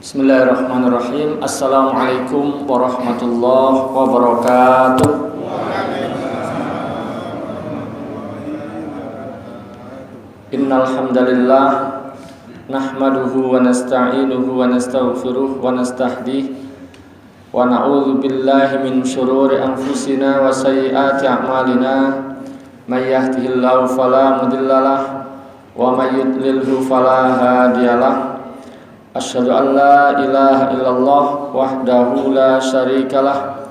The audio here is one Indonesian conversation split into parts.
Bismillahirrahmanirrahim. Assalamualaikum warahmatullahi wabarakatuh. Innal hamdalillah nahmaduhu wa nasta'inuhu wa nastaghfiruh wa nastahdihi wa na'udzu billahi min shururi anfusina wa sayyiati a'malina. May yahdihillahu fala mudhillalah wa may yudlilhu fala hadiyalah. Asyhadu an la ilaha illallah wahdahu la syarikalah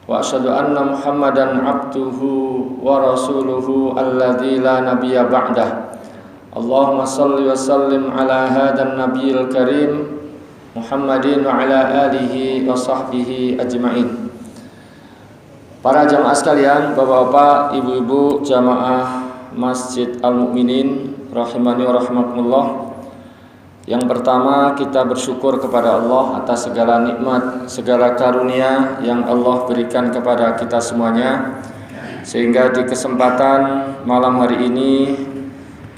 wa asyhadu anna Muhammadan abduhu wa rasuluhu alladzi la nabiyya ba'dah. Allahumma shalli wa sallim ala hadan nabiyil karim Muhammadin wa ala alihi wa sahbihi ajma'in. Para jamaah sekalian, bapak-bapak, ibu-ibu jamaah Masjid Al-Mu'minin rahimani wa rahimakumullah. Yang pertama, kita bersyukur kepada Allah atas segala nikmat, segala karunia yang Allah berikan kepada kita semuanya, sehingga di kesempatan malam hari ini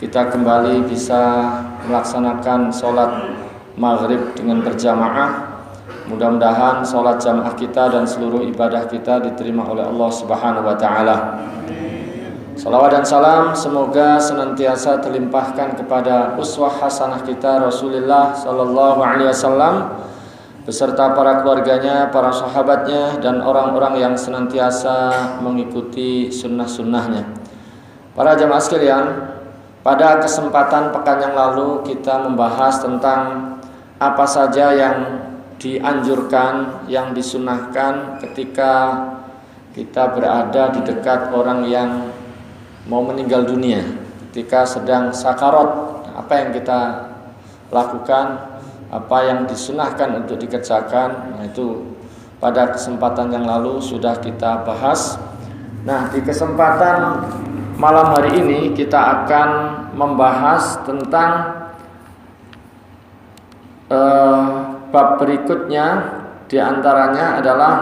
kita kembali bisa melaksanakan sholat maghrib dengan berjamaah. Mudah-mudahan sholat jamaah kita dan seluruh ibadah kita diterima oleh Allah Subhanahu wa ta'ala. Salawat dan salam semoga senantiasa terlimpahkan kepada uswah hasanah kita Rasulullah sallallahu alaihi wasallam beserta para keluarganya, para sahabatnya, dan orang-orang yang senantiasa mengikuti sunnah-sunnahnya. Para jamaah sekalian, pada kesempatan pekan yang lalu kita membahas tentang apa saja yang dianjurkan, yang disunnahkan ketika kita berada di dekat orang yang mau meninggal dunia, ketika sedang sakarat. Apa yang kita lakukan, apa yang disunahkan untuk dikerjakan, nah itu pada kesempatan yang lalu sudah kita bahas. Nah, di kesempatan malam hari ini kita akan membahas tentang bab berikutnya. Di antaranya adalah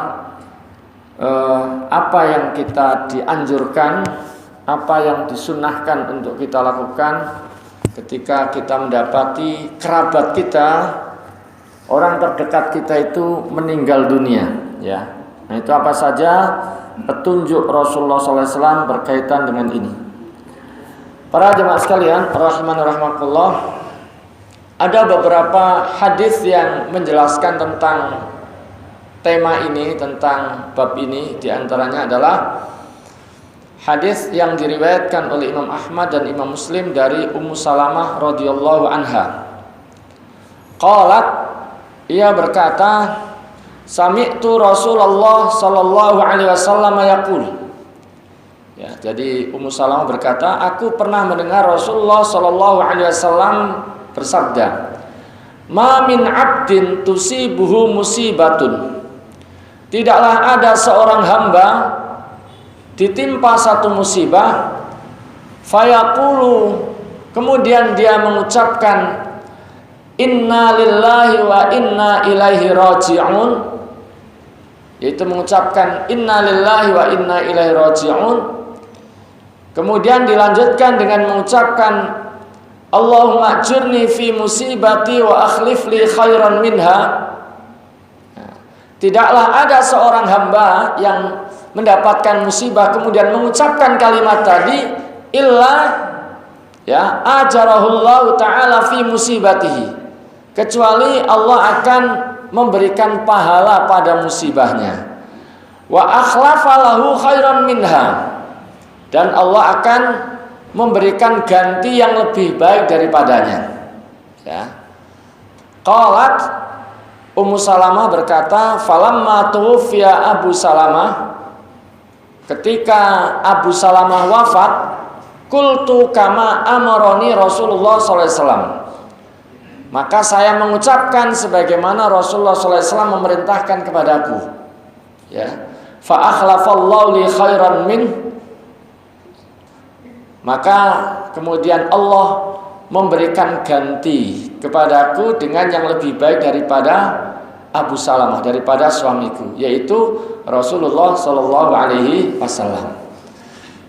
apa yang kita dianjurkan, apa yang disunahkan untuk kita lakukan ketika kita mendapati kerabat kita, orang terdekat kita itu meninggal dunia, ya. Nah, itu apa saja petunjuk Rasulullah SAW berkaitan dengan ini. Para jemaah sekalian, rahimani rahimakumullah, ada beberapa hadis yang menjelaskan tentang tema ini, tentang bab ini. Di antaranya adalah hadis yang diriwayatkan oleh Imam Ahmad dan Imam Muslim dari Ummu Salamah radhiyallahu anha. Qalat, ia berkata, sami'tu Rasulullah sallallahu alaihi wasallam yaqul. Ya, jadi Ummu Salamah berkata, aku pernah mendengar Rasulullah sallallahu alaihi wasallam bersabda, ma min 'abdin tusibuhu musibatun. Tidaklah ada seorang hamba ditimpa satu musibah, fayaqulu, kemudian dia mengucapkan inna lillahi wa inna ilaihi raji'un, yaitu mengucapkan inna lillahi wa inna ilaihi raji'un. Kemudian dilanjutkan dengan mengucapkan Allahumma ajurni fi musibati wa akhlif li khairan minha. Tidaklah ada seorang hamba yang mendapatkan musibah kemudian mengucapkan kalimat tadi illa ya ajarahullahu ta'ala fi musibatihi, kecuali Allah akan memberikan pahala pada musibahnya, wa akhlafa lahu khairan minha, dan Allah akan memberikan ganti yang lebih baik daripadanya, ya. Qalat, Ummu Salamah berkata, falamma tuwfiya Abu Salamah, ketika Abu Salamah wafat, qultu kama amaroni Rasulullah sallallahu alaihi wasallam, maka saya mengucapkan sebagaimana Rasulullah sallallahu alaihi wasallam memerintahkan kepadaku, ya. Fa akhlafallahu li khairan min, maka kemudian Allah memberikan ganti kepadaku dengan yang lebih baik daripada Abu Salamah, daripada suamiku, yaitu Rasulullah sallallahu alaihi wasallam.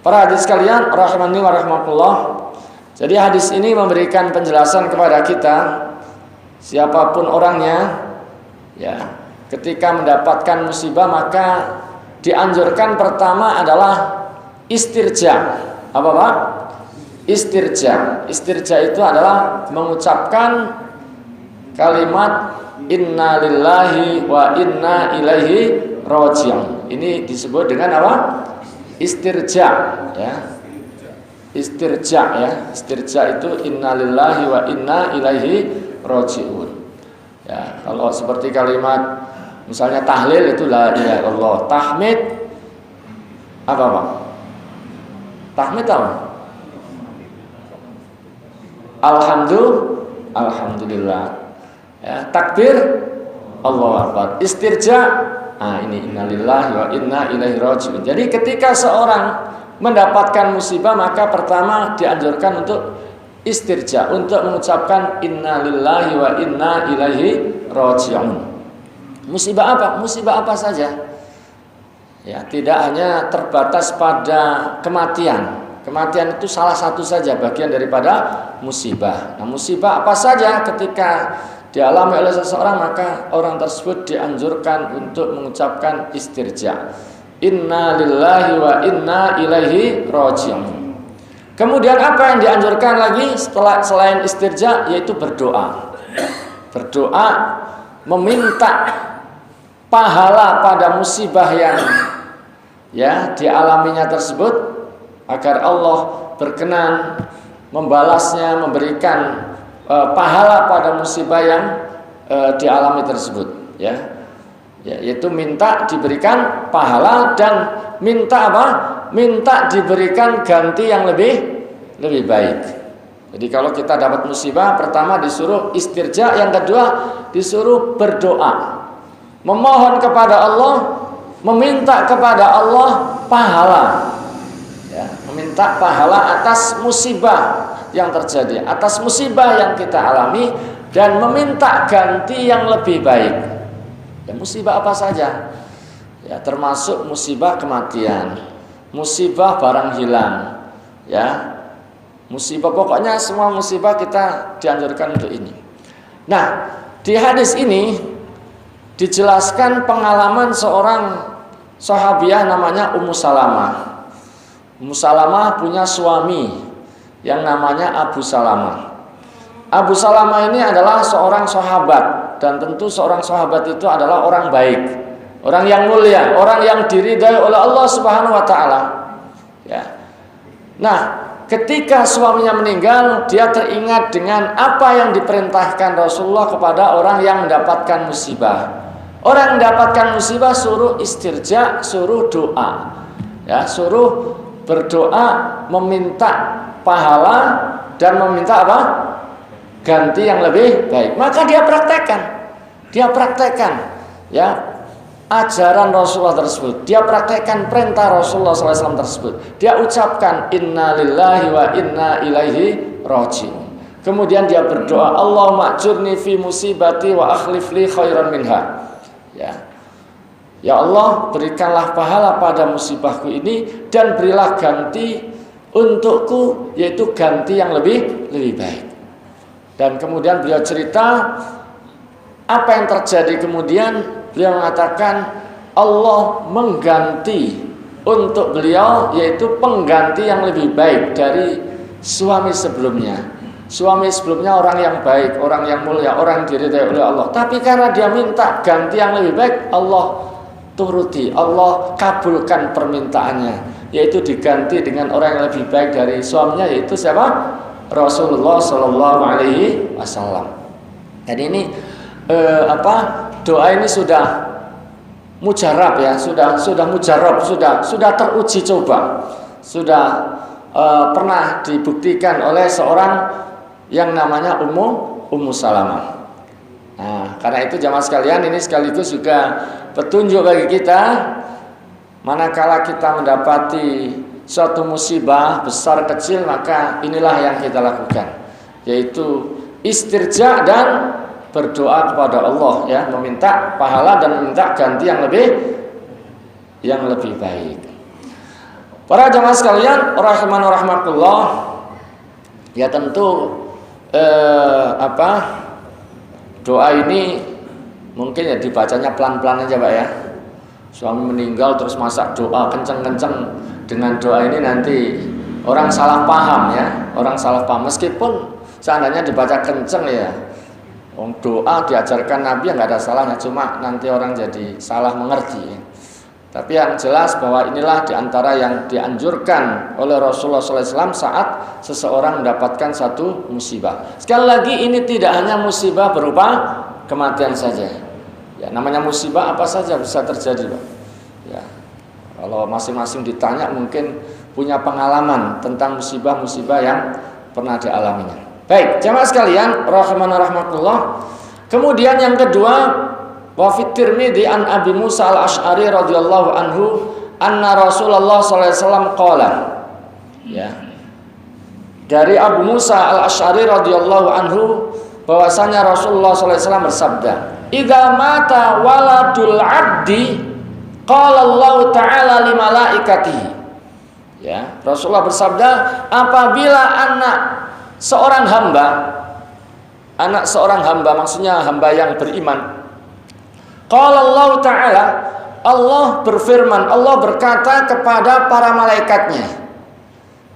Para hadis sekalian, rahimani wa rahimakumullah, Jadi hadis ini memberikan penjelasan kepada kita, siapapun orangnya, Ya, ketika mendapatkan musibah maka dianjurkan pertama adalah istirja. Apa Pak? Istirja. Istirja itu adalah mengucapkan kalimat inna lillahi wa inna ilaihi raji'un. Ini disebut dengan apa? Istirja, ya. Istirja, ya. Istirja itu inna lillahi wa inna ilaihi raji'un. Ya, kalau seperti kalimat misalnya tahlil itu la ilaha illallah. Tahmid apa Pak? Tahmid apa? Alhamdulillah. Ya, takbir Allahu Akbar. Istirja, ini innalillahi wa inna ilaihi raji'un. Jadi ketika seorang mendapatkan musibah maka pertama dianjurkan untuk istirja, untuk mengucapkan innalillahi wa inna ilaihi raji'un. Musibah apa? Musibah apa saja. Ya, tidak hanya terbatas pada kematian. Kematian itu salah satu saja bagian daripada musibah. Nah, musibah apa saja ketika dialami oleh seseorang maka orang tersebut dianjurkan untuk mengucapkan istirja. Inna lillahi wa inna ilaihi raji'un. Kemudian apa yang dianjurkan lagi selain istirja, yaitu berdoa. Berdoa meminta pahala pada musibah yang dialaminya tersebut agar Allah berkenan membalasnya, memberikan pahala pada musibah yang dialami tersebut, yaitu minta diberikan pahala dan minta apa? Minta diberikan ganti yang lebih baik. Jadi kalau kita dapat musibah, pertama disuruh istirja, yang kedua disuruh berdoa, memohon kepada Allah, meminta kepada Allah pahala. Ya, meminta pahala atas musibah yang terjadi, atas musibah yang kita alami, dan meminta ganti yang lebih baik. Ya, musibah apa saja? Ya, termasuk musibah kematian, musibah barang hilang, ya, musibah, pokoknya semua musibah kita dianjurkan untuk ini. Nah, di hadis ini dijelaskan pengalaman seorang sahabiah namanya Ummu Salamah. Ummu Salamah punya suami yang namanya Abu Salamah. Abu Salamah ini adalah seorang sahabat, dan tentu seorang sahabat itu adalah orang baik, orang yang mulia, orang yang diridhai oleh Allah Subhanahu wa taala. Ya. Nah, ketika suaminya meninggal, dia teringat dengan apa yang diperintahkan Rasulullah kepada orang yang mendapatkan musibah. Orang yang mendapatkan musibah suruh istirja, suruh doa. Ya, suruh berdoa, meminta pahala dan meminta apa? Ganti yang lebih baik. Maka dia praktekkan, ya, ajaran Rasulullah tersebut. Dia praktekkan perintah Rasulullah SAW tersebut. Dia ucapkan inna lillahi wa inna ilaihi raji'un. Kemudian dia berdoa, Allahumma ajurni fi musibati wa akhlif li khairan minha. Ya Allah, berikanlah pahala pada musibahku ini dan berilah ganti untukku, yaitu ganti yang lebih baik. Dan kemudian beliau cerita apa yang terjadi kemudian. Beliau mengatakan Allah mengganti untuk beliau, yaitu pengganti yang lebih baik dari suami sebelumnya. Suami sebelumnya orang yang baik, orang yang mulia, orang yang diridhai oleh Allah. Tapi karena dia minta ganti yang lebih baik, Allah turuti, Allah kabulkan permintaannya, yaitu diganti dengan orang yang lebih baik dari suaminya, yaitu siapa? Rasulullah Shallallahu Alaihi Wasallam. Dan ini doa ini sudah mujarab, ya, sudah mujarab, sudah teruji coba, sudah pernah dibuktikan oleh seorang yang namanya Ummu Salamah. Nah, karena itu jamaah sekalian, ini sekaligus juga petunjuk bagi kita manakala kita mendapati suatu musibah besar kecil, maka inilah yang kita lakukan, yaitu istirja dan berdoa kepada Allah, ya, meminta pahala dan meminta ganti yang lebih baik. Para jamaah sekalian rahimani rahimakumullah, ya tentu doa ini Mungkin ya dibacanya pelan-pelan aja Pak ya. Suami meninggal terus masak doa kenceng-kenceng, dengan doa ini nanti orang salah paham ya, orang salah paham. Meskipun seandainya dibaca kenceng ya, doa diajarkan Nabi yang nggak ada salahnya, cuma nanti orang jadi salah mengerti. Tapi yang jelas bahwa inilah diantara yang dianjurkan oleh Rasulullah SAW saat seseorang mendapatkan satu musibah. Sekali lagi ini tidak hanya musibah berupa kematian saja. Ya, namanya musibah apa saja bisa terjadi, Pak. Ya, kalau masing-masing ditanya mungkin punya pengalaman tentang musibah-musibah yang pernah dialaminya. Baik, jamaah sekalian, rahmatullah. Kemudian yang kedua, wa fi Tirmidzi an Abi Musa al-Asy'ari radhiyallahu anhu anna Rasulullah sallallahu alaihi wasallam qala. Ya. Dari Abu Musa al-Asy'ari radhiyallahu anhu bahwasanya Rasulullah sallallahu alaihi wasallam bersabda, "Idza mata waladul 'abdi qala Allah ta'ala li malaikatihi." Ya, Rasulullah bersabda, apabila anak seorang hamba maksudnya hamba yang beriman, qala Allah Ta'ala, Allah berfirman, Allah berkata kepada para malaikatnya.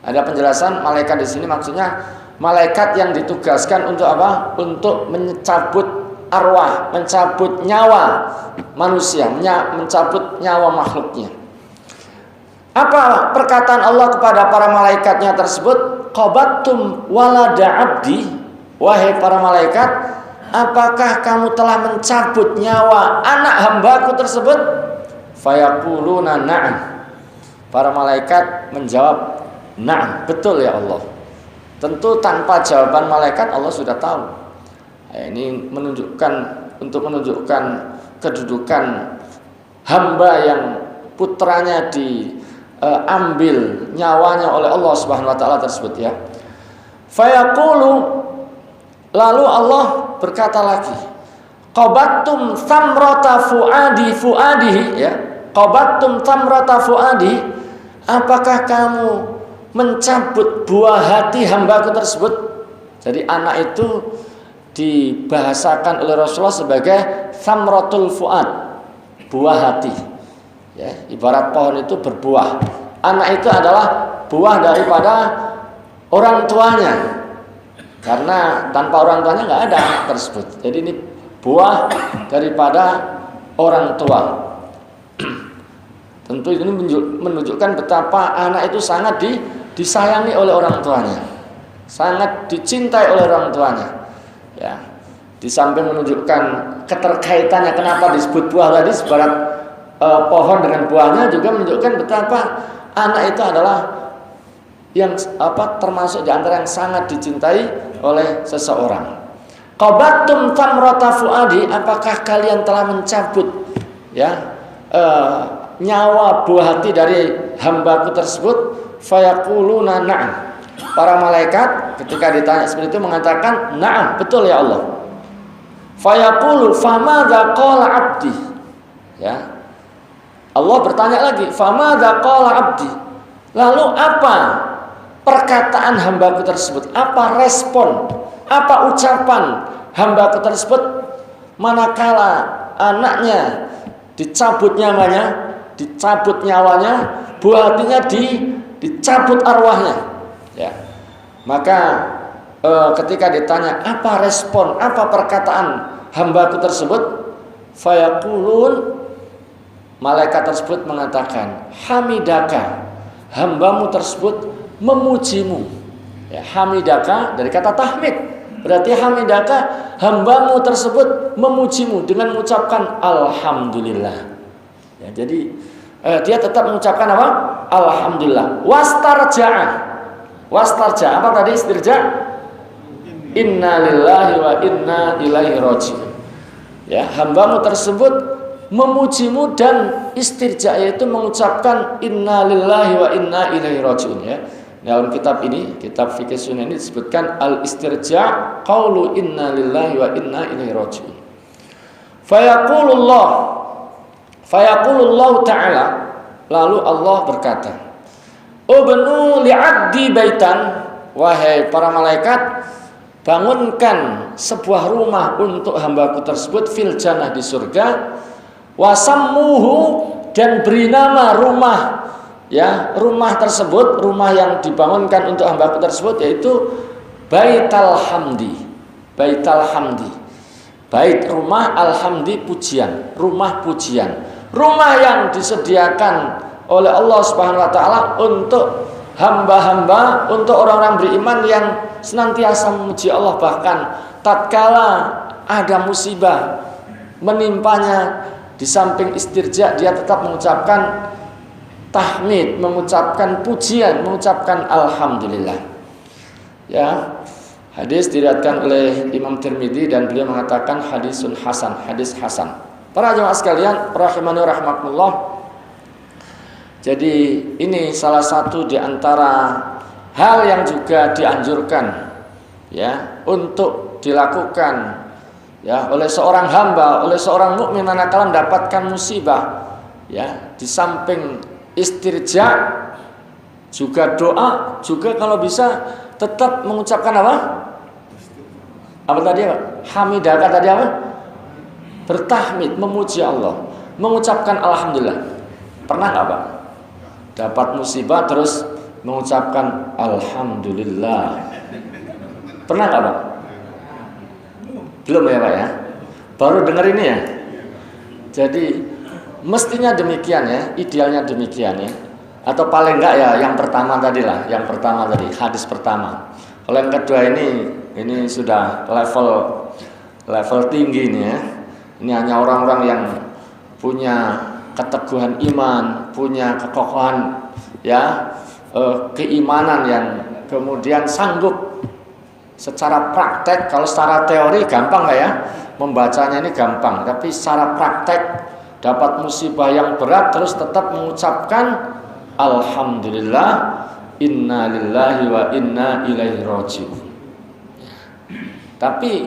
Ada penjelasan malaikat di sini maksudnya malaikat yang ditugaskan untuk apa? Untuk mencabut arwah, mencabut nyawa manusia, mencabut nyawa makhluknya. Apa perkataan Allah kepada para malaikatnya tersebut? Qabattum walada abdi, wahai para malaikat, apakah kamu telah mencabut nyawa anak hambaku tersebut? Fayaquluna na'am. Para malaikat menjawab, na'am, betul ya Allah. Tentu tanpa jawaban malaikat Allah sudah tahu. Ini untuk menunjukkan kedudukan hamba yang putranya diambil nyawanya oleh Allah Subhanahu wa taala tersebut ya. Fayaqulu, lalu Allah berkata lagi, qabattum thamrata fuadihi ya. Qabattum thamrata fuadi, apakah kamu mencabut buah hati hambaku tersebut? Jadi anak itu dibahasakan oleh Rasulullah sebagai thamratul fuad, buah hati. Ya, ibarat pohon itu berbuah. Anak itu adalah buah daripada orang tuanya. Karena tanpa orang tuanya nggak ada anak tersebut. Jadi ini buah daripada orang tua. Tentu ini menunjukkan betapa anak itu sangat disayangi oleh orang tuanya, sangat dicintai oleh orang tuanya. Ya, di samping menunjukkan keterkaitannya kenapa disebut buah tadi sebarat pohon dengan buahnya, juga menunjukkan betapa anak itu adalah yang termasuk di antara yang sangat dicintai oleh seseorang. Qabattum tamrata fuadi, apakah kalian telah mencabut ya nyawa buah hati dari hambaku tersebut? Fayaquluna na'am. Para malaikat ketika ditanya seperti itu mengatakan na'am, betul ya Allah. Fayaqulu famadza qala 'abdi. Ya. Allah bertanya lagi, famadza qala 'abdi. Lalu apa perkataan hambaku tersebut? Apa respon? Apa ucapan hambaku tersebut manakala anaknya dicabut nyawanya, buah hatinya dicabut arwahnya. Ya. Maka ketika ditanya apa respon, apa perkataan hambaku tersebut, fayaqulun, malaikat tersebut mengatakan, hamidaka, hambamu tersebut memujimu. Ya, hamidaka dari kata tahmid, berarti hamidaka, hambamu tersebut memujimu dengan mengucapkan alhamdulillah. Ya, jadi dia tetap mengucapkan apa? Alhamdulillah. Wastarja apa tadi istirja? Inna lillahi wa inna ilaihi raji'un. Ya, hambamu tersebut memujimu dan istirja, yaitu mengucapkan inna lillahi wa inna ilaihi raji'un ya. Dalam kitab ini, kitab fikih sunnah ini disebutkan al-istirja qaulu inna lillahi wa inna ilaihi raji'un. Fayaqulullah ta'ala, lalu Allah berkata, ubnu li'abdi baitan, wahai para malaikat, bangunkan sebuah rumah untuk hambaku tersebut fil jannah di surga, wasammuhu dan beri nama rumah, ya, rumah tersebut, rumah yang dibangunkan untuk hambaku tersebut yaitu Baital Hamdi. Baital Hamdi. Bait rumah, alhamdi pujian, rumah pujian. Rumah yang disediakan oleh Allah Subhanahu wa taala untuk hamba-hamba, untuk orang-orang beriman yang senantiasa memuji Allah, bahkan tatkala ada musibah menimpanya, di samping istirja dia tetap mengucapkan tahmid, mengucapkan pujian, mengucapkan alhamdulillah. Ya, hadis diriwayatkan oleh Imam Tirmidzi dan beliau mengatakan hadisun hasan, hadis hasan. Para jemaah sekalian, rahimani rahimakumullah. Jadi ini salah satu di antara hal yang juga dianjurkan, ya, untuk dilakukan, ya, oleh seorang hamba, oleh seorang mukmin manakala mendapatkan musibah, ya, di samping istirja juga doa, juga kalau bisa tetap mengucapkan apa? Apa tadi, Pak? Hamidah tadi apa? Bertahmid, memuji Allah, mengucapkan alhamdulillah. Pernah nggak, Pak? Dapat musibah terus mengucapkan alhamdulillah. Pernah nggak, Pak? Belum ya, Pak, ya? Baru dengar ini ya. Jadi mestinya demikian ya, idealnya demikian ya. Atau paling enggak ya yang pertama tadi lah, yang pertama tadi, hadis pertama. Kalau yang kedua ini sudah level tinggi ini ya. Ini hanya orang-orang yang punya keteguhan iman, punya kekokohan, ya, keimanan yang kemudian sanggup secara praktek. Kalau secara teori gampang lah ya, membacanya ini gampang, tapi secara praktek dapat musibah yang berat terus tetap mengucapkan alhamdulillah, inna lillahi wa inna ilaihi raji'un. Tapi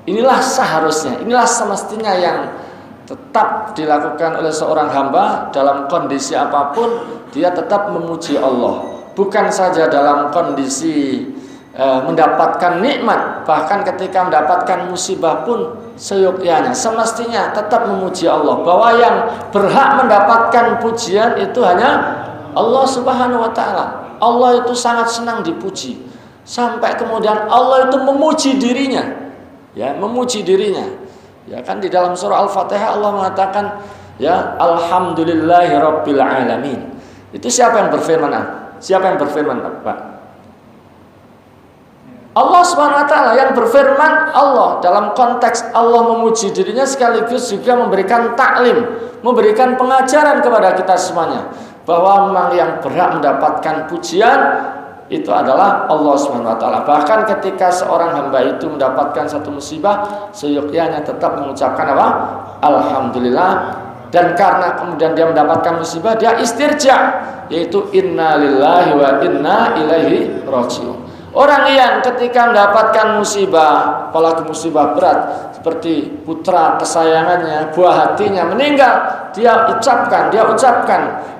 inilah seharusnya, inilah semestinya yang tetap dilakukan oleh seorang hamba dalam kondisi apapun. Dia tetap memuji Allah, bukan saja dalam kondisi mendapatkan nikmat, bahkan ketika mendapatkan musibah pun seyogyanya semestinya tetap memuji Allah, bahwa yang berhak mendapatkan pujian itu hanya Allah Subhanahu wa taala. Allah itu sangat senang dipuji, sampai kemudian Allah itu memuji dirinya, ya, memuji dirinya. Ya kan di dalam surah Al-Fatihah Allah mengatakan, ya, alhamdulillahirabbil alamin. Itu siapa yang berfirman? Siapa yang berfirman, Pak? Allah Subhanahu wa taala yang berfirman. Allah dalam konteks Allah memuji dirinya sekaligus juga memberikan taklim, memberikan pengajaran kepada kita semuanya, bahwa memang yang berhak mendapatkan pujian itu adalah Allah Subhanahu wa taala. Bahkan ketika seorang hamba itu mendapatkan satu musibah, seyogyanya tetap mengucapkan apa? Alhamdulillah. Dan karena kemudian dia mendapatkan musibah, dia istirja, yaitu inna lillahi wa inna ilaihi raji'un. Orang yang ketika mendapatkan musibah, apalagi musibah berat seperti putra kesayangannya, buah hatinya meninggal, dia ucapkan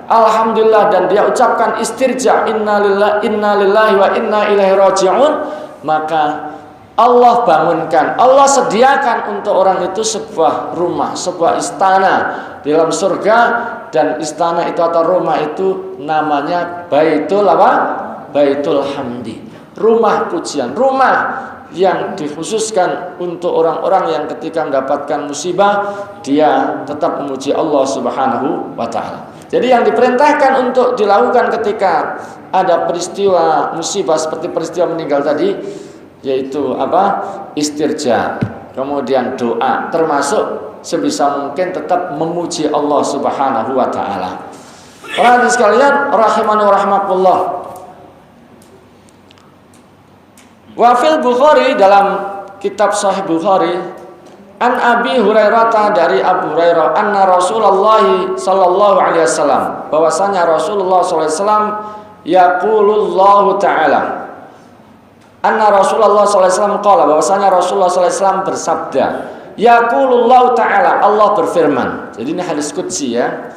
alhamdulillah, dan dia ucapkan istirja inna lillahi wa inna ilaihi raji'un, maka Allah bangunkan, Allah sediakan untuk orang itu sebuah rumah, sebuah istana di dalam surga. Dan istana itu atau rumah itu namanya Baitul apa? Baitul Hamdi, rumah pujian, rumah yang dikhususkan untuk orang-orang yang ketika mendapatkan musibah dia tetap memuji Allah Subhanahu wa taala. Jadi yang diperintahkan untuk dilakukan ketika ada peristiwa musibah seperti peristiwa meninggal tadi, yaitu apa? Istirja, kemudian doa, termasuk sebisa mungkin tetap memuji Allah Subhanahu wa taala. Para hadirin sekalian rahimani wa rahimakumullah. Wa fil Bukhari, dalam kitab Sahih Bukhari, an Abi Hurairah, dari Abu Hurairah, anna Rasulullah sallallahu alaihi wasallam, bahwasanya Rasulullah sallallahu alaihi wasallam yaqulullahu taala, anna Rasulullah sallallahu alaihi wasallam qala, bahwasanya Rasulullah sallallahu alaihi wasallam bersabda, yaqulullahu taala, Allah berfirman. Jadi ini hadis qudsi ya.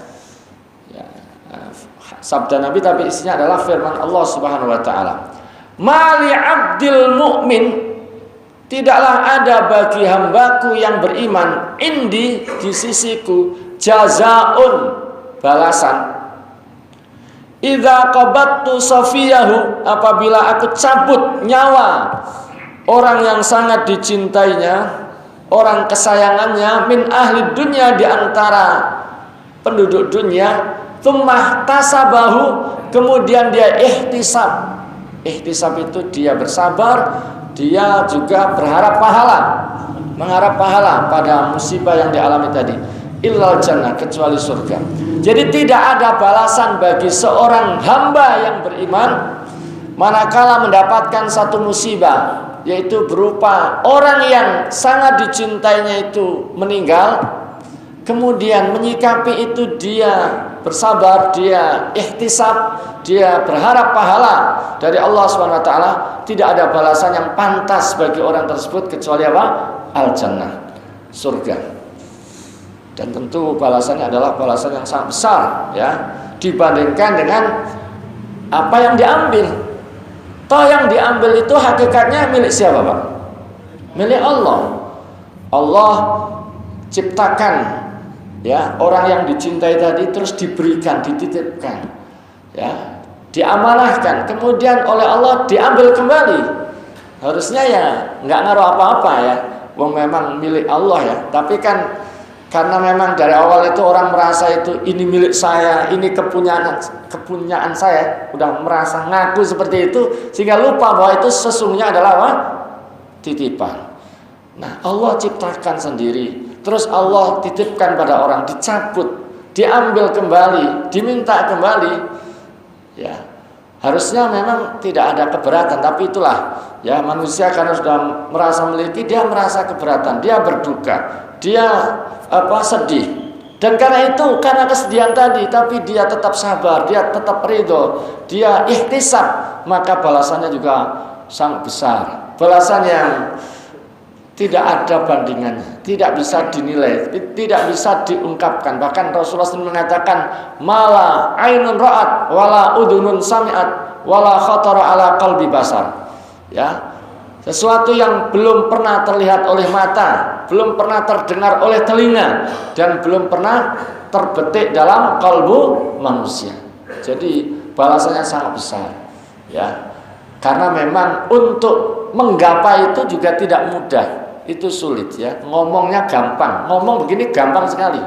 Sabda Nabi tapi isinya adalah firman Allah Subhanahu wa taala. Mali abdil mu'min, tidaklah ada bagi hambaku yang beriman indi di sisiku jazaun balasan idza qabattu safiyahu apabila aku cabut nyawa orang yang sangat dicintainya, orang kesayangannya min ahli dunia di antara penduduk dunia, tsumma tasabahu kemudian dia ihtisab. Ihtisab itu dia bersabar, dia juga berharap pahala, mengharap pahala pada musibah yang dialami tadi. Illal jannah kecuali surga. Jadi tidak ada balasan bagi seorang hamba yang beriman manakala mendapatkan satu musibah, yaitu berupa orang yang sangat dicintainya itu meninggal, kemudian menyikapi itu dia bersabar, dia ihtisab, dia berharap pahala dari Allah SWT. Tidak ada balasan yang pantas bagi orang tersebut kecuali apa? Al-jannah, surga. Dan tentu balasannya adalah balasan yang sangat besar, ya, dibandingkan dengan apa yang diambil. Toh yang diambil itu hakikatnya milik siapa, Pak? Milik Allah. Allah ciptakan, ya, orang yang dicintai tadi terus diberikan, dititipkan, ya, diamanahkan, kemudian oleh Allah diambil kembali. Harusnya ya nggak ngaruh apa-apa, ya, wong memang milik Allah, ya. Tapi kan karena memang dari awal itu orang merasa itu ini milik saya, ini kepunyaan saya, udah merasa ngaku seperti itu, sehingga lupa bahwa itu sesungguhnya adalah apa? Titipan. Nah, Allah ciptakan sendiri, terus Allah titipkan pada orang, dicabut, diambil kembali, diminta kembali, ya. Harusnya memang tidak ada keberatan, tapi itulah, ya, manusia karena sudah merasa memiliki, dia merasa keberatan, dia berduka, dia sedih. Dan karena itu, karena kesedihan tadi, tapi dia tetap sabar, dia tetap ridho, dia ihtisab, maka balasannya juga sangat besar. Balasan yang tidak ada bandingannya, tidak bisa dinilai, tidak bisa diungkapkan. Bahkan Rasulullah SAW mengatakan, mala ainun ra'at, wala udhunun sami'at, wala khatara ala qalbi basar. Ya, sesuatu yang belum pernah terlihat oleh mata, belum pernah terdengar oleh telinga, dan belum pernah terbetik dalam kalbu manusia. Jadi balasannya sangat besar, ya. Karena memang untuk menggapai itu juga tidak mudah, itu sulit, ya. Ngomongnya gampang, ngomong begini gampang sekali,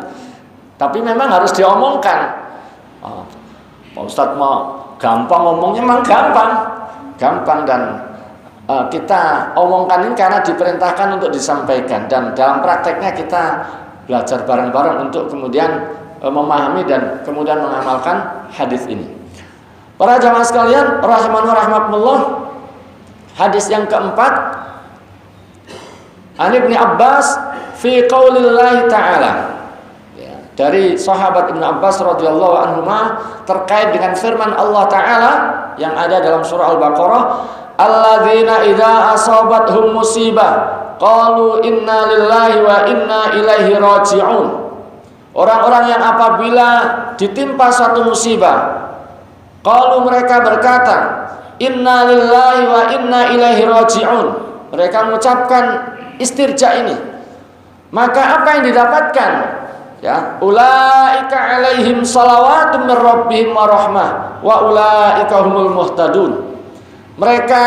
tapi memang harus diomongkan. Pak Ustadz mau gampang ngomongnya, memang gampang dan kita omongkan ini karena diperintahkan untuk disampaikan, dan dalam prakteknya kita belajar bareng-bareng untuk kemudian memahami dan kemudian mengamalkan hadis ini. Para jamaah sekalian, rahimani wa rahmatullah, hadis yang keempat, An Ibnu Abbas fi qaulillahi ta'ala, ya, dari sahabat Ibnu Abbas radhiyallahu anhuma terkait dengan firman Allah Ta'ala yang ada dalam surah Al-Baqarah, alladzina idza asabathum musibah qalu inna lillahi wa inna ilaihi raji'un. Orang-orang yang apabila ditimpa suatu musibah, qalu mereka berkata, inna lillahi wa inna ilaihi raji'un. Mereka mengucapkan istirja ini. Maka apa yang didapatkan? Ya, ulaika alaihim salawatun mir rabbihim wa rahmah wa ulaika humul muhtadun. Mereka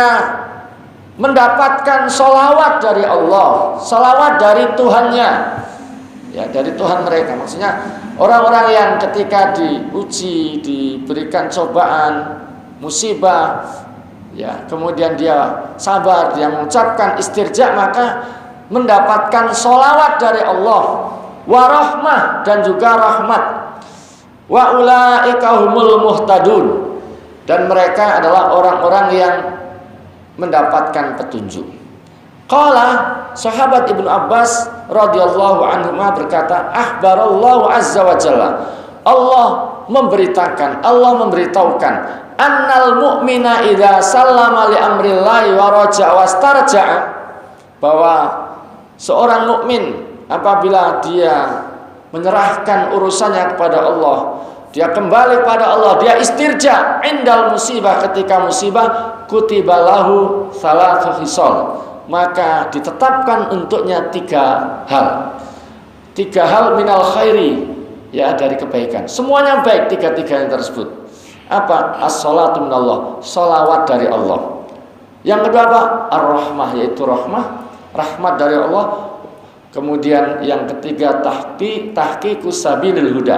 mendapatkan salawat dari Allah, salawat dari Tuhannya, ya, dari Tuhan mereka. Maksudnya orang-orang yang ketika diuji, diberikan cobaan, musibah, ya, kemudian dia sabar, dia mengucapkan istirja, maka mendapatkan salawat dari Allah, warahmah, dan juga rahmat, wa ulaika humul muhtadun, dan mereka adalah orang-orang yang mendapatkan petunjuk. Qala, sahabat Ibnu Abbas radhiyallahu anhu berkata, akhbarallahu azza wa jalla, Allah memberitahukan, annal mu'mina idza sallama li amrillahi wa raja'a wastarja'a, bahwa seorang mukmin apabila dia menyerahkan urusannya kepada Allah, dia kembali kepada Allah, dia istirja indal musibah, ketika musibah, kutibalahu salatu hisal, maka ditetapkan untuknya 3 hal. 3 hal minal khairi, ya, dari kebaikan. Semuanya baik, 3-3 yang tersebut. Apa? As-salatu minallah, salawat dari Allah. Yang kedua apa? Ar-rahmah, yaitu rahmat dari Allah. Kemudian yang ketiga tahqiqus sabilil huda,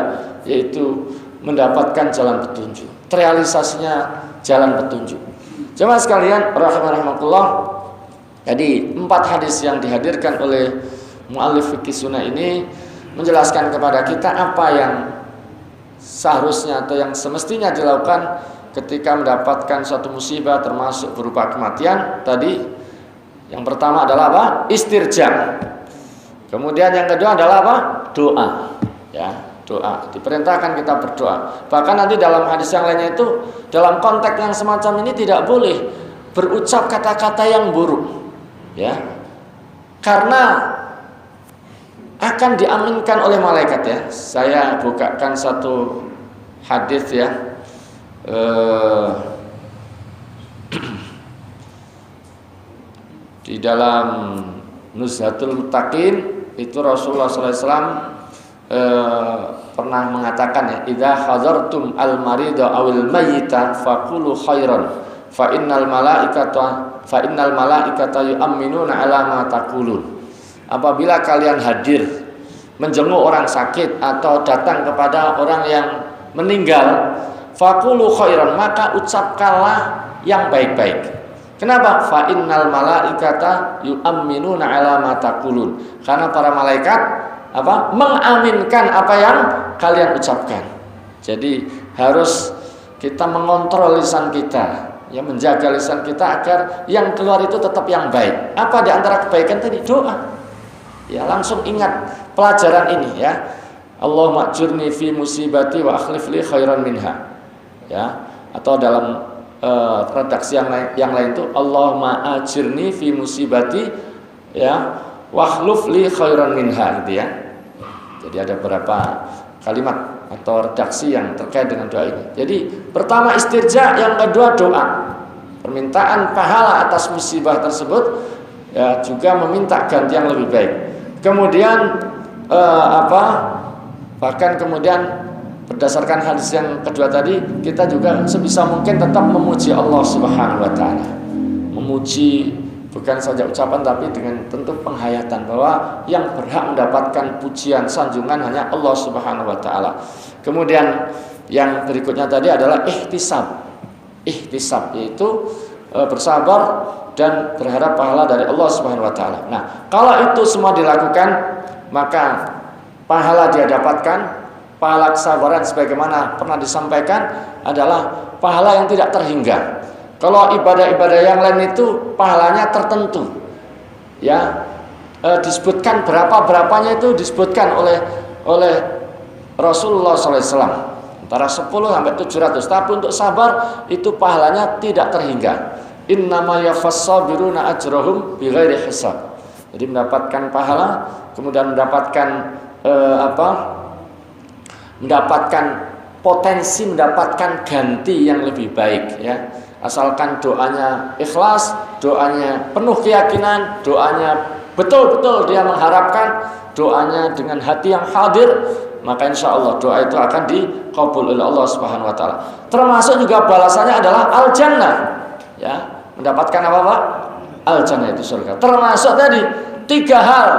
yaitu mendapatkan jalan petunjuk, terrealisasinya jalan petunjuk. Jemaah sekalian rahimakumullah, jadi 4 hadis yang dihadirkan oleh muallif fikih sunnah ini menjelaskan kepada kita apa yang seharusnya atau yang semestinya dilakukan ketika mendapatkan suatu musibah, termasuk berupa kematian. Tadi yang pertama adalah apa? Istirja. Kemudian yang kedua adalah apa? Doa. Ya, doa. Diperintahkan kita berdoa. Bahkan nanti dalam hadis yang lainnya itu, dalam konteks yang semacam ini tidak boleh berucap kata-kata yang buruk. Ya. Karena akan diaminkan oleh malaikat, ya. Saya bukakan satu hadis, ya. Di dalam Nuzhatul Muttaqin itu Rasulullah SAW pernah mengatakan, ya, idza hadartum al-marida awil mayyita faqulu khairan fa innal malaikata yu'minuna ala ma taqulun. Apabila kalian hadir menjenguk orang sakit atau datang kepada orang yang meninggal, faqulu khairan, maka ucapkanlah yang baik-baik. Kenapa? Fa innal malaikata yu'minuna ala ma taqulun. Karena para malaikat apa? Mengaminkan apa yang kalian ucapkan. Jadi harus kita mengontrol lisan kita, ya, menjaga lisan kita agar yang keluar itu tetap yang baik. Apa di antara kebaikan tadi? Doa. Ya, langsung ingat pelajaran ini, ya. Allahumma ajurni fi musibati wa akhlif li khairan minha. Ya, atau dalam redaksi yang lain itu Allahumma ajirni fi musibati, ya, wakhluf li khairan minha, gitu, ya. Jadi ada beberapa kalimat atau redaksi yang terkait dengan doa ini. Jadi pertama istirja, yang kedua doa, permintaan pahala atas musibah tersebut, ya, juga meminta ganti yang lebih baik. Kemudian bahkan kemudian berdasarkan hadis yang kedua tadi, kita juga sebisa mungkin tetap memuji Allah Subhanahu wa taala. Memuji bukan saja ucapan, tapi dengan tentu penghayatan bahwa yang berhak mendapatkan pujian sanjungan hanya Allah Subhanahu wa taala. Kemudian yang berikutnya tadi adalah ihtisab. Ihtisab yaitu bersabar dan berharap pahala dari Allah Subhanahu wa taala. Nah, kalau itu semua dilakukan, maka pahala dia dapatkan. Pahala kesabaran sebagaimana pernah disampaikan adalah pahala yang tidak terhingga. Kalau ibadah-ibadah yang lain itu pahalanya tertentu, ya, disebutkan berapanya itu disebutkan oleh Rasulullah SAW, antara 10 sampai 700. Tapi untuk sabar itu pahalanya tidak terhingga. Innama yafassabiruna ajrahum bighairi hisab. Jadi mendapatkan pahala, kemudian mendapatkan mendapatkan potensi, mendapatkan ganti yang lebih baik, ya. Asalkan doanya ikhlas, doanya penuh keyakinan, doanya betul-betul dia mengharapkan, doanya dengan hati yang hadir, maka insya Allah doa itu akan dikabul oleh Allah Subhanahu wa taala. Termasuk juga balasannya adalah al-jannah, ya. Mendapatkan apa, Pak? Al-jannah itu surga. Termasuk tadi 3 hal,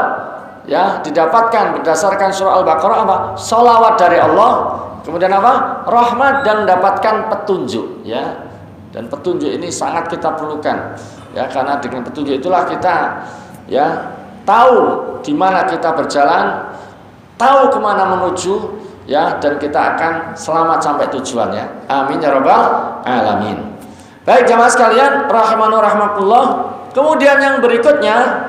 ya, didapatkan berdasarkan surah Al-Baqarah apa? Sholawat dari Allah, kemudian apa? Rahmat, dan mendapatkan petunjuk, ya. Dan petunjuk ini sangat kita perlukan, ya, karena dengan petunjuk itulah kita, ya, tahu di mana kita berjalan, tahu kemana menuju, ya, dan kita akan selamat sampai tujuan, ya. Amin ya rabbal alamin. Baik jamaah sekalian rahimanu rahmatullah. Kemudian yang berikutnya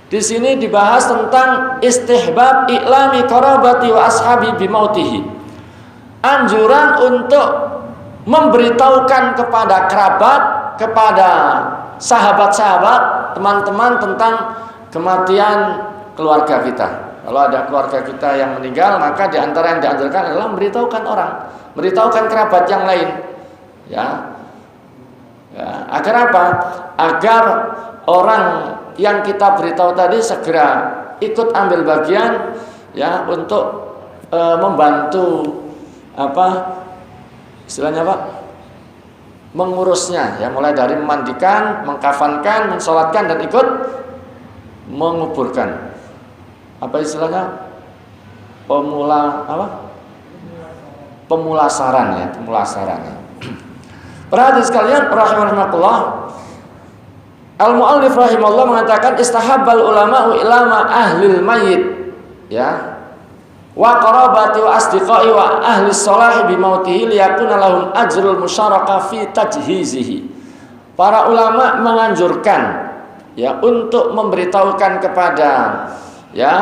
di sini dibahas tentang istihbab i'lami qarabati wa ashabi bimautihi. Anjuran untuk memberitahukan kepada kerabat, kepada sahabat-sahabat, teman-teman tentang kematian keluarga kita. Kalau ada keluarga kita yang meninggal, maka di antara yang dianjurkan adalah memberitahukan orang, memberitahukan kerabat yang lain, ya. Ya, agar apa? Agar orang yang kita beritahu tadi segera ikut ambil bagian ya untuk membantu apa istilahnya Pak, mengurusnya ya, mulai dari memandikan, mengkafankan, mensolatkan dan ikut menguburkan. Apa istilahnya? Pemulasaran ya. Para hadirin sekalian rahimakumullah, Al-Mu'allif rahimahullah mengatakan istahabbal ulama'u ilama ahlil mayyit ya wa qarabati wa asdiqai wa ahli sholahi bimautihi liyakuna lahum ajrul musyarakah fi tajhizihi. Para ulama menganjurkan ya untuk memberitahukan kepada ya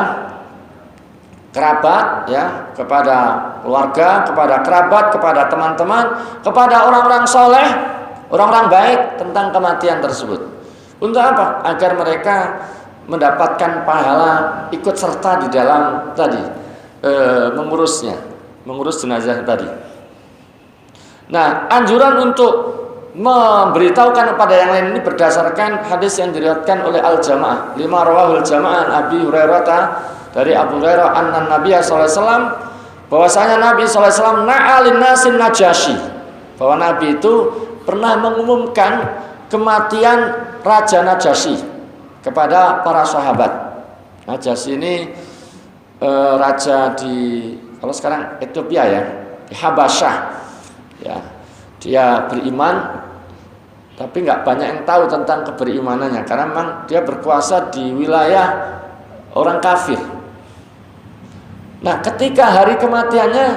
kerabat ya, kepada keluarga, kepada kerabat, kepada teman-teman, kepada orang-orang soleh, orang-orang baik tentang kematian tersebut. Untuk apa? Agar mereka mendapatkan pahala ikut serta di dalam tadi mengurus jenazah tadi. Nah, anjuran untuk memberitahukan kepada yang lain ini berdasarkan hadis yang diriwayatkan oleh Al-Jamaah. Lima rawahul Jamaah Abi Hurairah dari Abu Hurairah anna Nabiya sallallahu alaihi wasallam, bahwasanya Nabi sallallahu alaihi wasallam na'alin nasin Najasyi, bahwa Nabi itu pernah mengumumkan kematian Raja Najasyi kepada para sahabat. Najasyi ini raja di kalau sekarang Ethiopia ya, di Habasyah. Ya, dia beriman tapi nggak banyak yang tahu tentang keberimanannya karena memang dia berkuasa di wilayah orang kafir. Nah, ketika hari kematiannya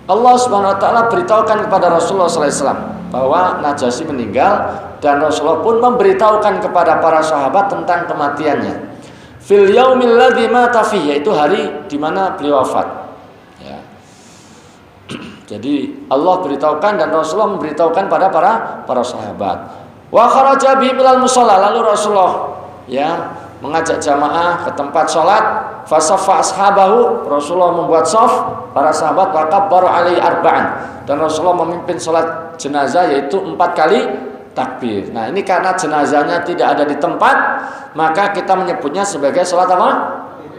Allah Subhanahu wa taala beritahukan kepada Rasulullah sallallahu alaihi wasallam bahwa Najasyi meninggal dan Rasulullah pun memberitahukan kepada para sahabat tentang kematiannya. Fil yaumil ladzi mata fihi, yaitu hari di mana beliau wafat. Ya. Jadi Allah beritahukan dan Rasulullah memberitahukan pada para sahabat. Wa kharaja bi milal musalla, lalu Rasulullah ya mengajak jamaah ke tempat sholat. Fasaffa ashabahu, Rasulullah membuat shaf para sahabat, wa kabbara alaihi arba'an, dan Rasulullah memimpin sholat jenazah yaitu 4 kali takbir. Nah, ini karena jenazahnya tidak ada di tempat, maka kita menyebutnya sebagai sholat apa?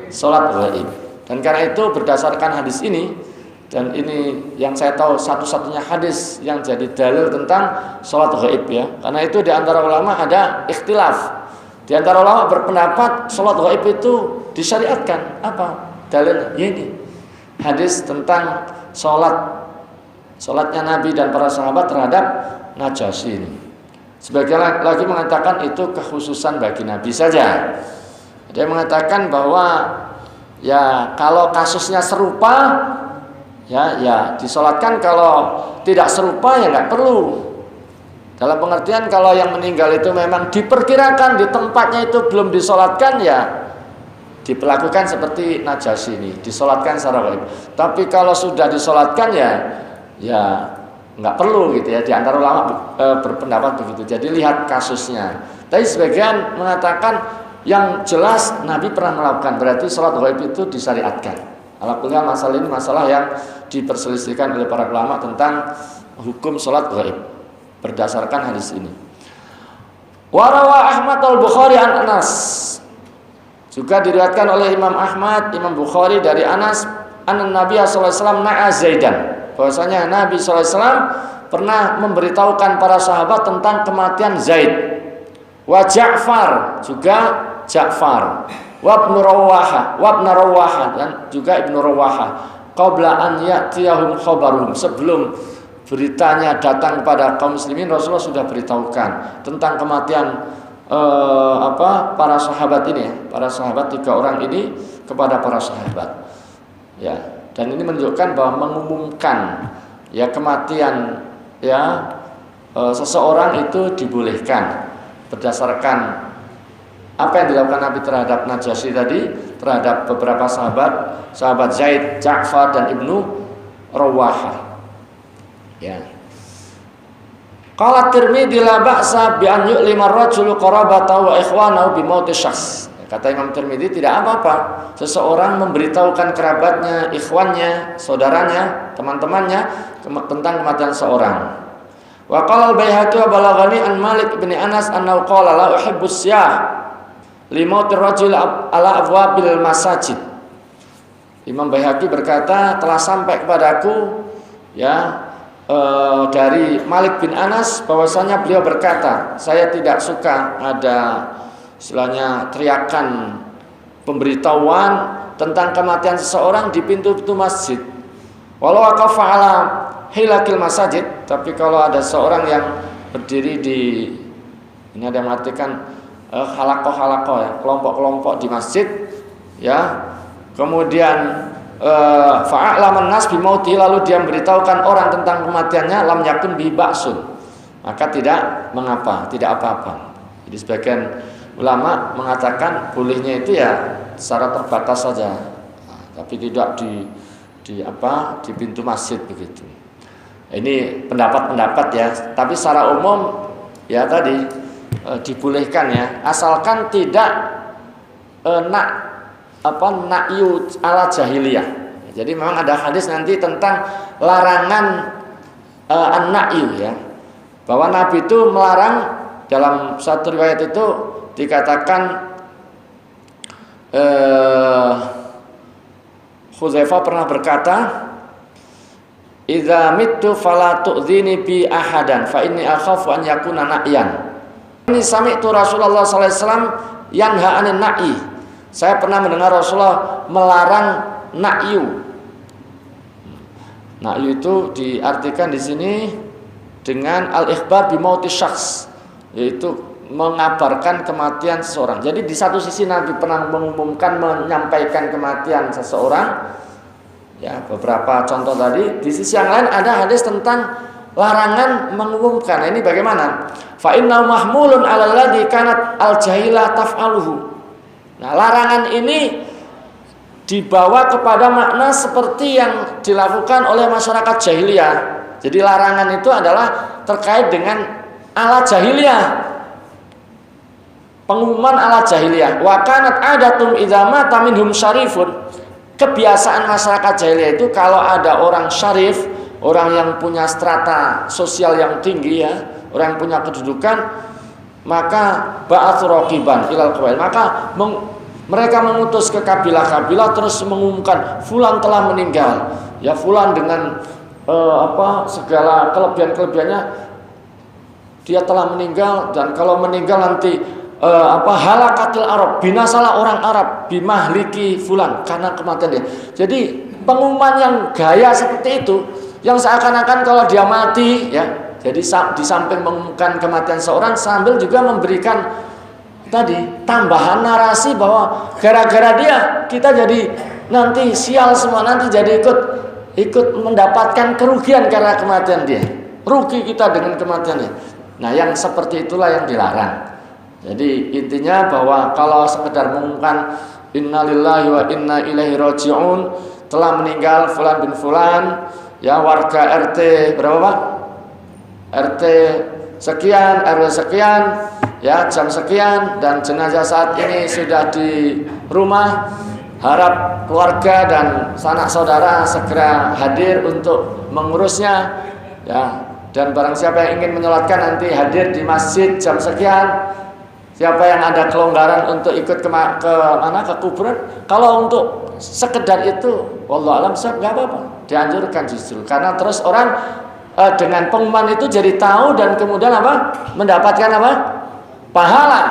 Sholat ghaib. Dan karena itu berdasarkan hadis ini, dan ini yang saya tahu satu-satunya hadis yang jadi dalil tentang sholat ghaib ya. Karena itu di antara ulama ada ikhtilaf. Di antara ulama berpendapat sholat ghaib itu disyariatkan. Apa dalilnya? Ya ini hadis tentang sholatnya Nabi dan para sahabat terhadap Najasyi ini. Sebagian lagi mengatakan itu kekhususan bagi Nabi saja. Dia mengatakan bahwa ya kalau kasusnya serupa ya disolatkan, kalau tidak serupa ya nggak perlu. Dalam pengertian kalau yang meninggal itu memang diperkirakan di tempatnya itu belum disolatkan, ya diperlakukan seperti Najasyi ini, disolatkan secara wajib. Tapi kalau sudah disolatkan ya nggak perlu gitu ya. Di antara ulama berpendapat begitu. Jadi lihat kasusnya. Tapi sebagian mengatakan yang jelas Nabi pernah melakukan, berarti sholat ghaib itu disyariatkan. Alhamdulillah masalah ini masalah yang diperselisihkan oleh para ulama tentang hukum sholat ghaib berdasarkan hadis ini. Warawa Ahmad al-Bukhari an Anas, juga diriwayatkan oleh Imam Ahmad, Imam Bukhari dari Anas, an Nabi sallallahu alaihi wasallam na'a Zaidan, bahwasanya Nabi sallallahu alaihi wasallam pernah memberitahukan para sahabat tentang kematian Zaid. Wa Ja'far, juga Ja'far, wa Ibnu Rawaha, dan juga Ibnu Rawaha, qabla an ya'tiyahum khabaruhum, sebelum beritanya datang kepada kaum muslimin, Rasulullah sudah beritahukan tentang kematian para sahabat ini, para sahabat 3 orang ini kepada para sahabat. Ya, dan ini menunjukkan bahwa mengumumkan ya kematian seseorang itu dibolehkan berdasarkan apa yang dilakukan Nabi terhadap Najasyi tadi, terhadap beberapa sahabat Zaid, Ja'far dan Ibnu Rawaha. Ya. Qala Tirmidzi la ba'sa bi an yu'lima ar-rajulu qarabatahu wa ikhwanahu bi mauti syakhs. Kata Imam Tirmidzi, tidak apa-apa seseorang memberitahukan kerabatnya, ikhwannya, saudaranya, teman-temannya tentang kematian seorang. Wa qala al-Baihaqi wa balaghani an Malik bin Anas annahu qala la uhibbu siyah limautir rajul ala abwabil masajid. Imam Baihaqi berkata, telah sampai kepadaku ya dari Malik bin Anas bahwasanya beliau berkata, saya tidak suka ada istilahnya teriakan pemberitahuan tentang kematian seseorang di pintu-pintu masjid. Walau waqafa ala hilakil masajid, tapi kalau ada seorang yang berdiri di, ini ada yang mengatakan halakoh ya, kelompok-kelompok di masjid ya, kemudian fa'alaman nas bimauti, lalu dia memberitahukan orang tentang kematiannya, lam yakun bi ba'sun, maka tidak mengapa, tidak apa-apa. Jadi sebagian ulama mengatakan bolehnya itu ya secara terbatas saja, tapi tidak di pintu masjid begitu. Ini pendapat-pendapat ya, tapi secara umum ya tadi dibolehkan ya, asalkan tidak na'yu ala jahiliyah. Jadi memang ada hadis nanti tentang larangan an-na'yu ya, bahwa Nabi itu melarang. Dalam satu riwayat itu dikatakan Hudzaifah pernah berkata, idza mittu fala tu'dhini bi ahadan fa inni akhafu an yakuna na'yan. Ini sami'tu Rasulullah sallallahu alaihi wasallam yanha 'anil na'i. Saya pernah mendengar Rasulullah melarang na'yu. Na'yu itu diartikan di sini dengan al-ikhbar bi mauti syakhs, yaitu mengabarkan kematian seseorang. Jadi di satu sisi Nabi pernah mengumumkan, menyampaikan kematian seseorang ya, beberapa contoh tadi. Di sisi yang lain ada hadis tentang larangan mengumumkan. Ini bagaimana? Fa inna mahmulun 'alal ladzi kanat al-jahilah taf'aluhu. Nah, larangan ini dibawa kepada makna seperti yang dilakukan oleh masyarakat jahiliyah. Jadi larangan itu adalah terkait dengan ala jahiliyah, pengumuman ala jahiliyah. Wa kanat adatum idza mata minhum syarifun. Kebiasaan masyarakat jahiliyah itu kalau ada orang syarif, orang yang punya strata sosial yang tinggi ya, orang yang punya kedudukan, maka ba'ats raqiban ilal qabail, maka mereka mengutus ke kabilah-kabilah terus mengumumkan fulan telah meninggal. Ya, fulan dengan segala kelebihan-kelebihannya dia telah meninggal, dan kalau meninggal nanti halakatil Arab, binasalah orang Arab bimahliki fulan, karena kematian dia. Jadi pengumuman yang gaya seperti itu, yang seakan-akan kalau dia mati ya, jadi di samping mengumumkan kematian seorang sambil juga memberikan tadi tambahan narasi bahwa gara-gara dia kita jadi nanti sial semua, nanti jadi ikut mendapatkan kerugian karena kematian dia, rugi kita dengan kematiannya. Nah, yang seperti itulah yang dilarang. Jadi intinya bahwa kalau sekedar mengumumkan innalillahi wa inna ilaihi raji'un, telah meninggal fulan bin fulan ya, warga RT berapa Pak? RT sekian, RW sekian ya, jam sekian, dan jenazah saat ini sudah di rumah. Harap keluarga dan sanak saudara segera hadir untuk mengurusnya ya. Dan barang siapa yang ingin menyolatkan nanti hadir di masjid jam sekian. Siapa yang ada kelonggaran untuk ikut ke kuburan, kalau untuk sekedar itu, wallahu a'lam, nggak apa-apa, dianjurkan justru. Karena terus orang dengan pengumuman itu jadi tahu dan kemudian mendapatkan pahala.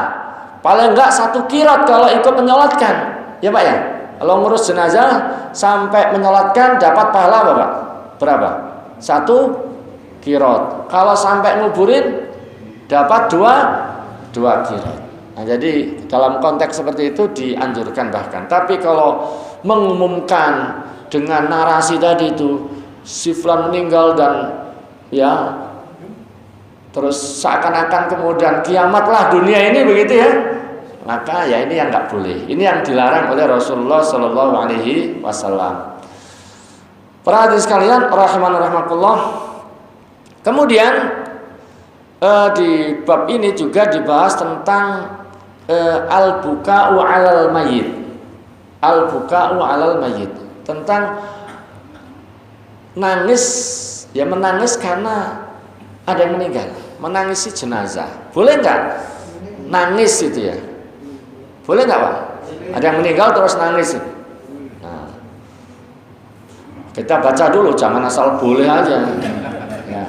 Paling enggak 1 qiraat kalau ikut menyolatkan, ya Pak ya. Kalau ngurus jenazah sampai menyolatkan dapat pahala Pak. Berapa? 1 qiraat. Kalau sampai nguburin dapat 2 qiraat. Nah, jadi dalam konteks seperti itu dianjurkan bahkan. Tapi kalau mengumumkan dengan narasi tadi itu, si fulan meninggal dan ya terus seakan-akan kemudian kiamatlah dunia ini begitu ya, maka ya ini yang nggak boleh. Ini yang dilarang oleh Rasulullah Shallallahu Alaihi Wasallam. Para hadirin sekalian, rahimanirrahmatullah. Kemudian di bab ini juga dibahas tentang al-buka'u 'alal mayyit. Al-buka'u 'alal mayyit, tentang nangis, ya menangis karena ada yang meninggal, menangisi jenazah. Boleh enggak nangis itu ya? Boleh nggak Pak? Ada yang meninggal terus nangis. Nah, kita baca dulu, jangan asal boleh aja. Ya.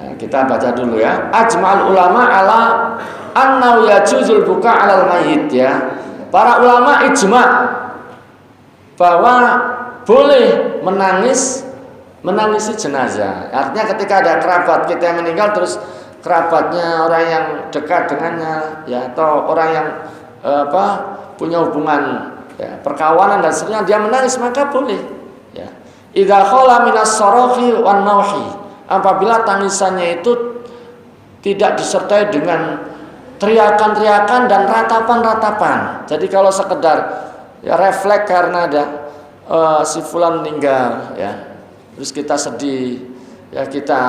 Nah, kita baca dulu ya. Ajma'al ulama ala annahu yajuzul buka 'alal mayyit ya. Para ulama ijma' bahwa boleh menangisi jenazah. Artinya ketika ada kerabat kita yang meninggal terus kerabatnya orang yang dekat dengannya ya atau orang yang punya hubungan ya, perkawanan dan seterusnya dia menangis maka boleh ya. Idza khala minas sarahi wan nauhi. Apabila tangisannya itu tidak disertai dengan teriakan-teriakan dan ratapan-ratapan. Jadi kalau sekedar ya refleks karena ada si fulan meninggal ya. Terus kita sedih ya kita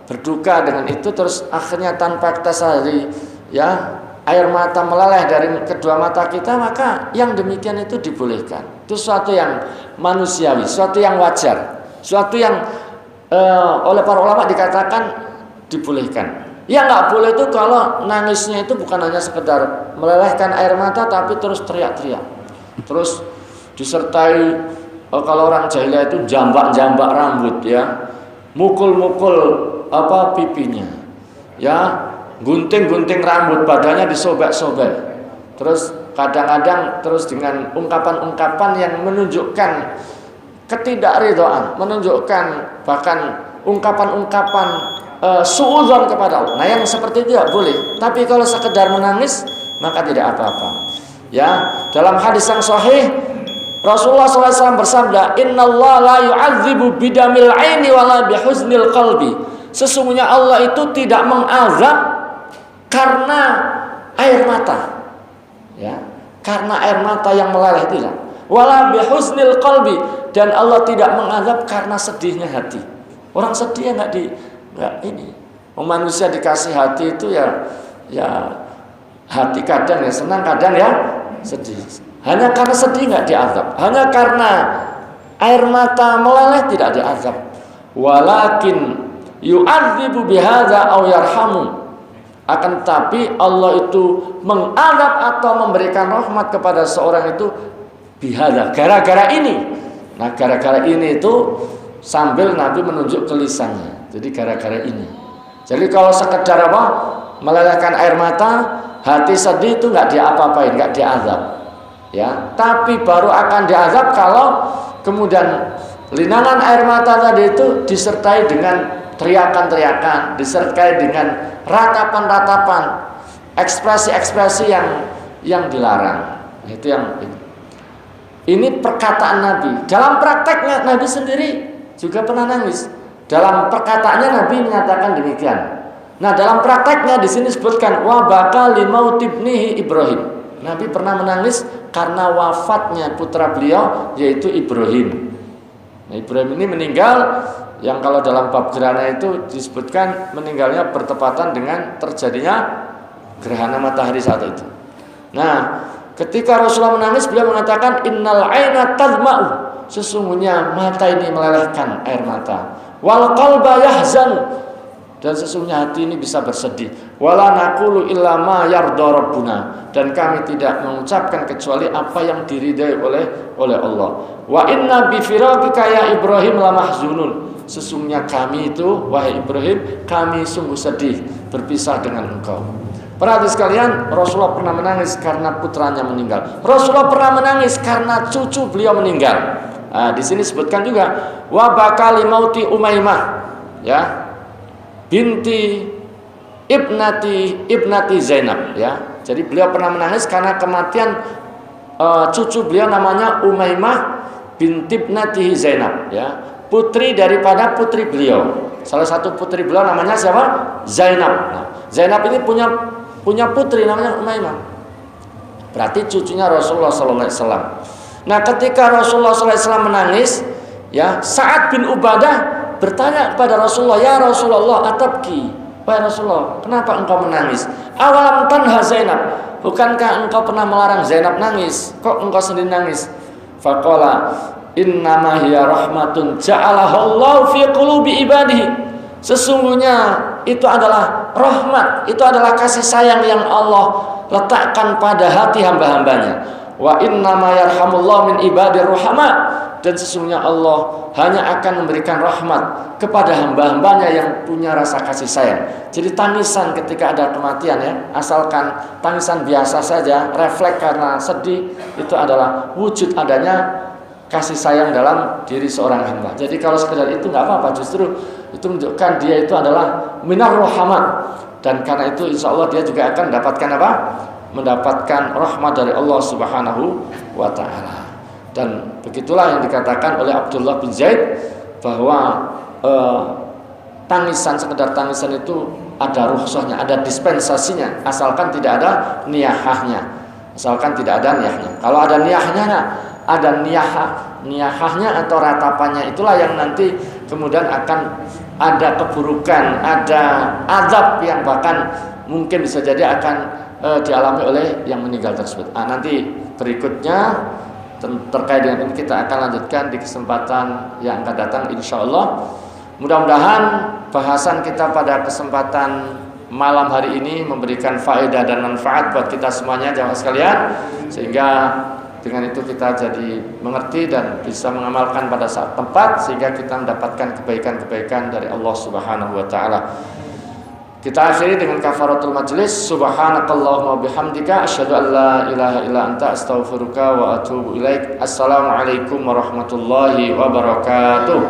berduka dengan itu terus akhirnya tanpa kita sadari ya air mata meleleh dari kedua mata kita, maka yang demikian itu dibolehkan. Itu suatu yang manusiawi, suatu yang wajar, suatu yang oleh para ulama dikatakan dibolehkan. Yang nggak boleh itu kalau nangisnya itu bukan hanya sekedar melelehkan air mata, tapi terus teriak-teriak, terus disertai kalau orang jahiliyah itu jambak-jambak rambut ya, mukul-mukul pipinya, ya, gunting-gunting rambut, badannya disobek-sobek, terus kadang-kadang terus dengan ungkapan-ungkapan yang menunjukkan ketidakridhaan, menunjukkan bahkan ungkapan-ungkapan suudzon kepada Allah. Nah yang seperti itu tidak boleh. Tapi kalau sekedar menangis maka tidak apa-apa. Ya, dalam hadis yang sahih Rasulullah SAW bersabda, Innallaha la yu'adzibu bidamil aini wala bihuznil qalbi. Sesungguhnya Allah itu tidak mengazab karena air mata, ya, karena air mata yang meleleh tidak. Wala bihuznil qalbi, dan Allah tidak mengazab karena sedihnya hati. Orang sedih enggak ini. Manusia dikasih hati itu ya hati kadang ya senang, kadang ya sedih. Hanya karena sedih enggak diazab. Hanya karena air mata meleleh tidak diazab. Walakin yu'adzibu bihadza aw yarhamu. Akan tetapi Allah itu mengazab atau memberikan rahmat kepada seorang itu bihadza, gara-gara ini. Nah, gara-gara ini itu sambil Nabi menunjuk ke lisannya. Jadi gara-gara ini. Jadi kalau sekedar melelehkan air mata, hati sedih itu enggak diapa-apain, enggak diazab. Ya, tapi baru akan diazab kalau kemudian linangan air mata tadi itu disertai dengan teriakan-teriakan, disertai dengan ratapan-ratapan, ekspresi-ekspresi yang dilarang. Itu yang ini perkataan Nabi. Dalam prakteknya Nabi sendiri juga pernah nangis. Dalam perkataannya Nabi menyatakan demikian. Nah, dalam prakteknya di sini disebutkan wa baka limauti ibnihi Ibrahim. Nabi pernah menangis karena wafatnya putra beliau yaitu Ibrahim. Nah, Ibrahim ini meninggal yang kalau dalam bab gerhana itu disebutkan meninggalnya bertepatan dengan terjadinya gerhana matahari saat itu. Nah, ketika Rasulullah menangis beliau mengatakan innal aina tadma'u, sesungguhnya mata ini melelehkan air mata. Wal qalba yahzanu, dan sesungguhnya hati ini bisa bersedih. Wala naqulu illa ma yarda rabbuna, dan kami tidak mengucapkan kecuali apa yang diridai oleh Allah. Wa inna bi firaqika ya Ibrahim lamahzunun, sesungguhnya kami itu wahai Ibrahim kami sungguh sedih berpisah dengan engkau. Para hadirin sekalian, Rasulullah pernah menangis karena putranya meninggal. Rasulullah pernah menangis karena cucu beliau meninggal. Nah, di sini disebutkan juga wa bakali mauti Umaymah, ya, binti ibnati Zainab, ya. Jadi beliau pernah menangis karena kematian cucu beliau namanya Umaymah binti ibnati Zainab, ya, putri daripada putri beliau. Salah satu putri beliau namanya siapa? Zainab. Nah, Zainab ini punya putri namanya Umaymah. Berarti cucunya Rasulullah SAW. Nah, ketika Rasulullah SAW menangis, ya, Sa'ad bin Ubadah bertanya kepada Rasulullah, ya Rasulullah, atabki, wahai Rasulullah, kenapa engkau menangis? Awalam tanha Zainab, bukankah engkau pernah melarang Zainab nangis? Kok engkau sendiri nangis? Faqala innama hiya rahmatun ja'alahallahu fi qulubi ibadihi, sesungguhnya itu adalah rahmat, itu adalah kasih sayang yang Allah letakkan pada hati hamba-hambanya. Wa innama yarhamullahu min ibadir rahama, dan sesungguhnya Allah hanya akan memberikan rahmat kepada hamba-hambanya yang punya rasa kasih sayang. Jadi tangisan ketika ada kematian ya, asalkan tangisan biasa saja, refleks karena sedih, itu adalah wujud adanya kasih sayang dalam diri seorang hamba. Jadi kalau sekedar itu nggak apa-apa, justru itu menunjukkan dia itu adalah minar rahmat, dan karena itu insya Allah dia juga akan mendapatkan apa? Mendapatkan rahmat dari Allah Subhanahu wa ta'ala. Dan begitulah yang dikatakan oleh Abdullah bin Zaid bahwa tangisan, sekedar tangisan itu ada rukhsahnya, ada dispensasinya, asalkan tidak ada niyahahnya. Asalkan tidak ada niyahnya. Kalau ada niyahnya, ada niyahahnya atau ratapannya, itulah yang nanti kemudian akan ada keburukan, ada azab yang bahkan mungkin bisa jadi akan dialami oleh yang meninggal tersebut. Nanti berikutnya terkait dengan ini kita akan lanjutkan di kesempatan yang akan datang insya Allah. Mudah-mudahan bahasan kita pada kesempatan malam hari ini memberikan faedah dan manfaat buat kita semuanya jamaah sekalian, sehingga dengan itu kita jadi mengerti dan bisa mengamalkan pada saat tepat, sehingga kita mendapatkan kebaikan-kebaikan dari Allah Subhanahu wa ta'ala. Kita akhiri dengan kafaratul majlis. Subhanakallahumma bihamdika asyhadu an la ilaha illa anta astaghfiruka wa atubu ilaik. Assalamualaikum warahmatullahi wabarakatuh.